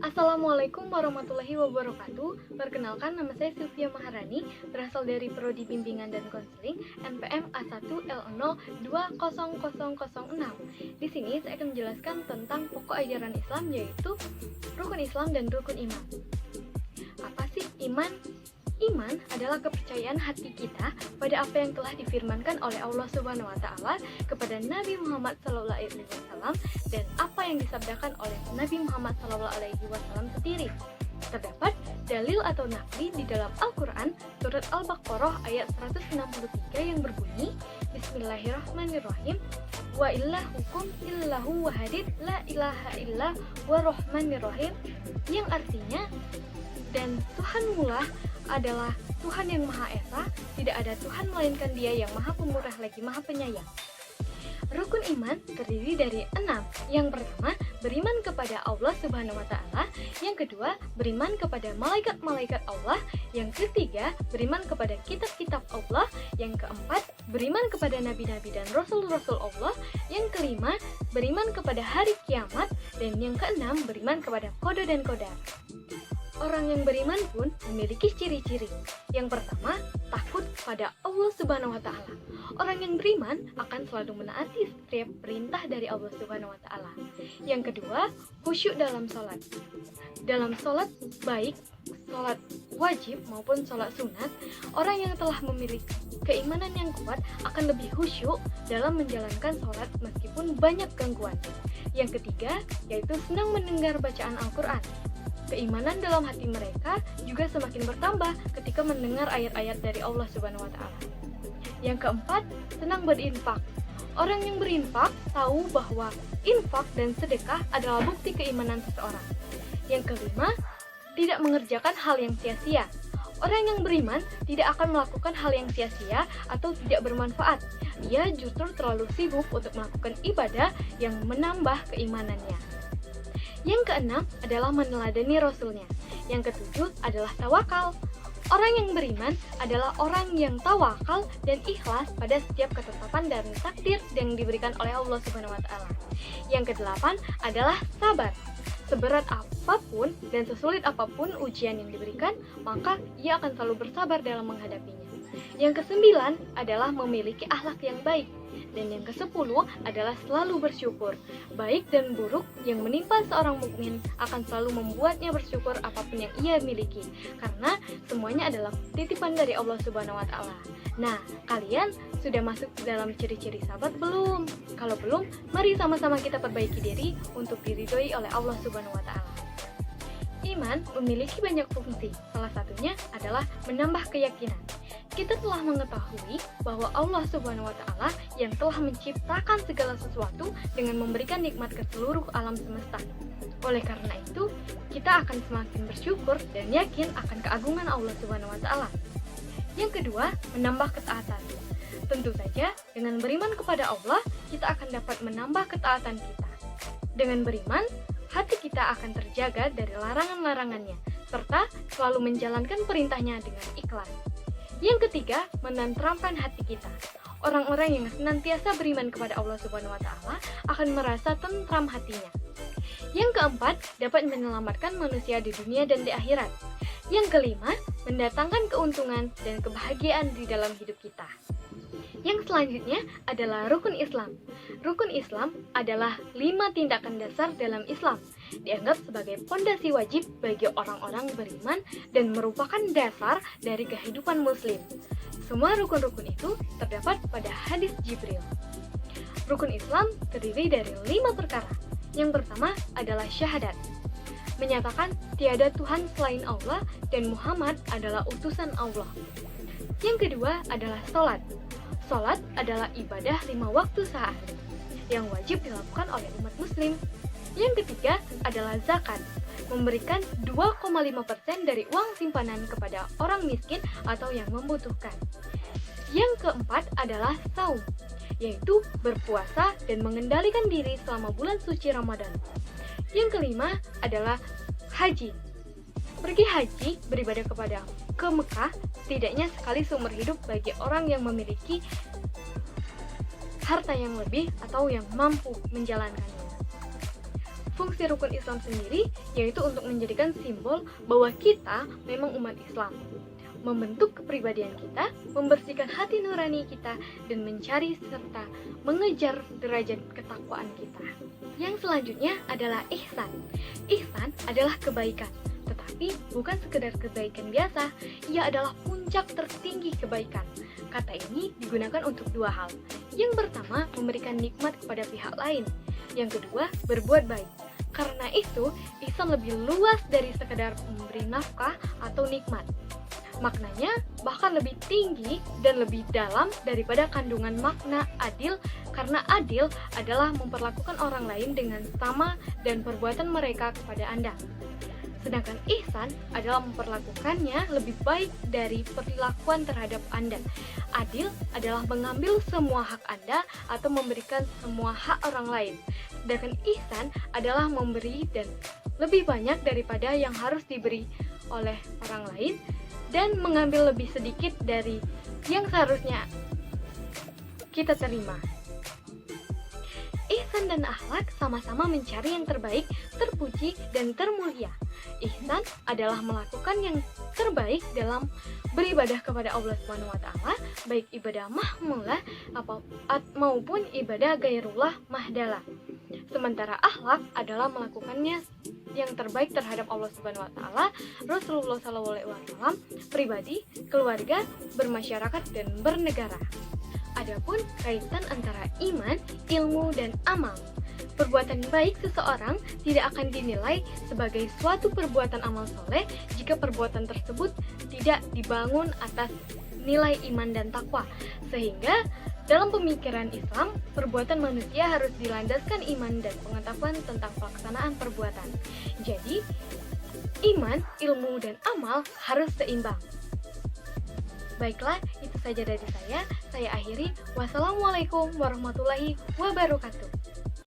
Assalamualaikum warahmatullahi wabarakatuh. Perkenalkan, nama saya Sylvia Maharani, berasal dari Prodi Bimbingan dan Konseling NPM A1L020006. Di sini saya akan menjelaskan tentang pokok ajaran Islam, yaitu rukun Islam dan rukun iman. Apa sih iman? Iman adalah kepercayaan hati kita pada apa yang telah difirmankan oleh Allah Subhanahu wa taala kepada Nabi Muhammad SAW dan apa yang disabdakan oleh Nabi Muhammad SAW sendiri. Terdapat dalil atau nakli di dalam Al-Qur'an surat Al-Baqarah ayat 163 yang berbunyi, Bismillahirrahmanirrahim, wa ilahukum illahu wahidin la ilaha illa wa rahmanirrahim, yang artinya, dan Tuhanmulah adalah Tuhan yang Maha Esa, tidak ada Tuhan melainkan Dia yang Maha Pemurah lagi Maha Penyayang. Rukun iman terdiri dari 6. Yang pertama, beriman kepada Allah Subhanahu wa taala. Yang kedua, beriman kepada malaikat-malaikat Allah. Yang ketiga, beriman kepada kitab-kitab Allah. Yang keempat, beriman kepada nabi-nabi dan rasul-rasul Allah. Yang kelima, beriman kepada hari kiamat. Dan yang keenam, beriman kepada qada dan qadar. Orang yang beriman pun memiliki ciri-ciri. Yang pertama, takut pada Allah Subhanahu wa taala. Orang yang beriman akan selalu menaati setiap perintah dari Allah Subhanahu wa taala. Yang kedua, khusyuk dalam sholat. Dalam sholat, baik sholat wajib maupun sholat sunat, orang yang telah memiliki keimanan yang kuat akan lebih khusyuk dalam menjalankan sholat meskipun banyak gangguan. Yang ketiga, yaitu senang mendengar bacaan Al-Quran. Keimanan dalam hati mereka juga semakin bertambah ketika mendengar ayat-ayat dari Allah Subhanahu wa taala. Yang keempat, senang berinfak. Orang yang berinfak tahu bahwa infak dan sedekah adalah bukti keimanan seseorang. Yang kelima, tidak mengerjakan hal yang sia-sia. Orang yang beriman tidak akan melakukan hal yang sia-sia atau tidak bermanfaat. Ia justru terlalu sibuk untuk melakukan ibadah yang menambah keimanannya. Yang keenam adalah meneladani Rasulnya. Yang ketujuh adalah tawakal. Orang yang beriman adalah orang yang tawakal dan ikhlas pada setiap ketetapan dan takdir yang diberikan oleh Allah Subhanahu wa taala. Yang kedelapan adalah sabar. Seberat apapun dan sesulit apapun ujian yang diberikan, maka ia akan selalu bersabar dalam menghadapinya. Yang kesembilan adalah memiliki akhlak yang baik. Dan yang kesepuluh adalah selalu bersyukur. Baik dan buruk yang menimpa seorang mukmin akan selalu membuatnya bersyukur apapun yang ia miliki, karena semuanya adalah titipan dari Allah Subhanahu wa taala. Nah, kalian sudah masuk dalam ciri-ciri sahabat belum? Kalau belum, mari sama-sama kita perbaiki diri untuk diridhoi oleh Allah Subhanahu wa taala. Iman memiliki banyak fungsi, salah satunya adalah menambah keyakinan. Kita telah mengetahui bahwa Allah Subhanahu wa taala yang telah menciptakan segala sesuatu dengan memberikan nikmat ke seluruh alam semesta. Oleh karena itu, kita akan semakin bersyukur dan yakin akan keagungan Allah Subhanahu wa taala. Yang kedua, menambah ketaatan. Tentu saja, dengan beriman kepada Allah, kita akan dapat menambah ketaatan kita. Dengan beriman, hati kita akan terjaga dari larangan-larangannya, serta selalu menjalankan perintahnya dengan ikhlas. Yang ketiga, menenteramkan hati kita. Orang-orang yang senantiasa beriman kepada Allah Subhanahu wa taala akan merasa tentram hatinya. Yang keempat, dapat menyelamatkan manusia di dunia dan di akhirat. Yang kelima, mendatangkan keuntungan dan kebahagiaan di dalam hidup kita. Yang selanjutnya adalah rukun Islam. Rukun Islam adalah 5 tindakan dasar dalam Islam, dianggap sebagai pondasi wajib bagi orang-orang beriman dan merupakan dasar dari kehidupan muslim. Semua rukun-rukun itu terdapat pada hadis Jibril. Rukun Islam terdiri dari 5 perkara. Yang pertama adalah syahadat, menyatakan tiada Tuhan selain Allah dan Muhammad adalah utusan Allah. Yang kedua adalah sholat. Sholat adalah ibadah 5 waktu sehari yang wajib dilakukan oleh umat muslim. Yang ketiga adalah zakat, memberikan 2,5% dari uang simpanan kepada orang miskin atau yang membutuhkan. Yang keempat adalah saum, yaitu berpuasa dan mengendalikan diri selama bulan suci Ramadan. Yang kelima adalah haji. Pergi haji beribadah ke Mekah setidaknya sekali seumur hidup bagi orang yang memiliki harta yang lebih atau yang mampu menjalankannya. Fungsi rukun Islam sendiri yaitu untuk menjadikan simbol bahwa kita memang umat Islam, membentuk kepribadian kita, membersihkan hati nurani kita, dan mencari serta mengejar derajat ketakwaan kita. Yang selanjutnya adalah ihsan. Ihsan adalah kebaikan, tetapi bukan sekedar kebaikan biasa, ia adalah puncak tertinggi kebaikan. Kata ini digunakan untuk dua hal. Yang pertama, memberikan nikmat kepada pihak lain. Yang kedua, berbuat baik. Karena itu, ihsan lebih luas dari sekedar memberi nafkah atau nikmat. Maknanya bahkan lebih tinggi dan lebih dalam daripada kandungan makna adil, karena adil adalah memperlakukan orang lain dengan sama dan perbuatan mereka kepada Anda. Sedangkan ihsan adalah memperlakukannya lebih baik dari perilakuan terhadap Anda. Adil adalah mengambil semua hak Anda atau memberikan semua hak orang lain. Sedangkan ihsan adalah memberi dan lebih banyak daripada yang harus diberi oleh orang lain dan mengambil lebih sedikit dari yang seharusnya kita terima. Ihsan dan akhlak sama-sama mencari yang terbaik, terpuji, dan termulia. Ihsan adalah melakukan yang terbaik dalam beribadah kepada Allah Subhanahu wa taala, baik ibadah mahmulah maupun ibadah gairullah mahdalah. Sementara akhlak adalah melakukannya yang terbaik terhadap Allah Subhanahu wa taala, Rasulullah SAW, pribadi, keluarga, bermasyarakat, dan bernegara. Adapun kaitan antara iman, ilmu, dan amal. Perbuatan baik seseorang tidak akan dinilai sebagai suatu perbuatan amal soleh jika perbuatan tersebut tidak dibangun atas nilai iman dan takwa. Sehingga dalam pemikiran Islam, perbuatan manusia harus dilandaskan iman dan pengetahuan tentang pelaksanaan perbuatan. Jadi, iman, ilmu, dan amal harus seimbang. Baiklah, itu saja dari saya. Saya akhiri. Wassalamualaikum warahmatullahi wabarakatuh.